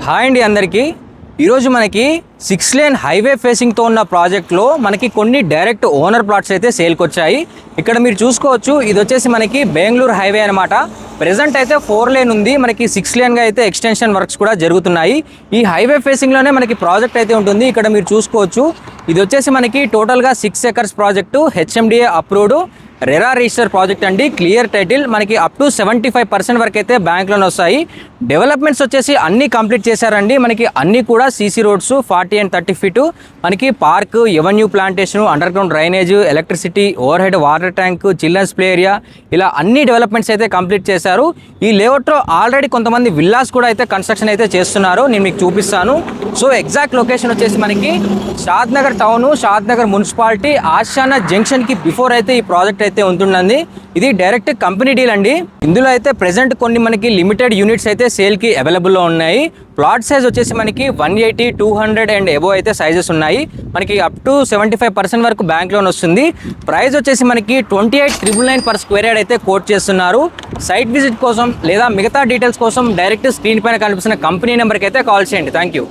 Hi అండి అందరికీ. ఈరోజు మనకి 6 లేన్ హైవే ఫేసింగ్తో ఉన్న ప్రాజెక్ట్లో మనకి కొన్ని డైరెక్ట్ ఓనర్ ప్లాట్స్ అయితే సేల్కి వచ్చాయి. ఇక్కడ మీరు చూసుకోవచ్చు, ఇది వచ్చేసి మనకి బెంగళూరు హైవే అనమాట. ప్రెజెంట్ అయితే 4 లేన్ ఉంది, మనకి 6 లేన్గా అయితే ఎక్స్టెన్షన్ వర్క్స్ కూడా జరుగుతున్నాయి. ఈ హైవే ఫేసింగ్లోనే మనకి ప్రాజెక్ట్ అయితే ఉంటుంది. ఇక్కడ మీరు చూసుకోవచ్చు, ఇది వచ్చేసి మనకి టోటల్గా 6 acres project, HMDA approved RERA register project అండి. క్లియర్ టైటిల్, మనకి అప్ టు 75% వరకు అయితే బ్యాంక్ లోన్ వస్తాయి. డెవలప్మెంట్స్ వచ్చేసి అన్నీ కంప్లీట్ చేశారండి. మనకి అన్నీ కూడా సీసీ రోడ్స్ 40 and 30 ఫీటు, మనకి park, avenue plantation, underground drainage, electricity, overhead water tank, children's play area, ఇలా అన్ని డెవలప్మెంట్స్ అయితే కంప్లీట్ చేశారు. ఈ లేఅవుట్లో ఆల్రెడీ కొంతమంది విల్లాస్ కూడా అయితే కన్స్ట్రక్షన్ అయితే చేస్తున్నారు, నేను మీకు చూపిస్తాను. సో ఎగ్జాక్ట్ లొకేషన్ వచ్చేసి మనకి షాద్ నగర్ టౌన్, షాద్ నగర్ మున్సిపాలిటీ, ఆషానా జంక్షన్కి బిఫోర్ అయితే ఈ ప్రాజెక్ట్ అయితే ఉంటుందండి. ఇది డైరెక్ట్ కంపెనీ డీల్ అండి. ఇందులో అయితే ప్రెజెంట్ కొన్ని మనకి లిమిటెడ్ యూనిట్స్ అయితే సేల్కి అవైలబుల్లో ఉన్నాయి. ప్లాట్ సైజ్ వచ్చేసి మనకి 180, 200 అండ్ ఎబో అయితే సైజెస్ ఉన్నాయి. మనకి అప్ టు 75% వరకు బ్యాంక్ లోన్ వస్తుంది. ప్రైస్ వచ్చేసి మనకి 28,999 per square yard అయితే కోట్ చేస్తున్నారు. సైట్ విజిట్ కోసం లేదా మిగతా డీటెయిల్స్ కోసం డైరెక్ట్ స్క్రీన్ పైన కనిపిస్తున్న కంపెనీ నెంబర్కి అయితే కాల్ చేయండి. Thank you.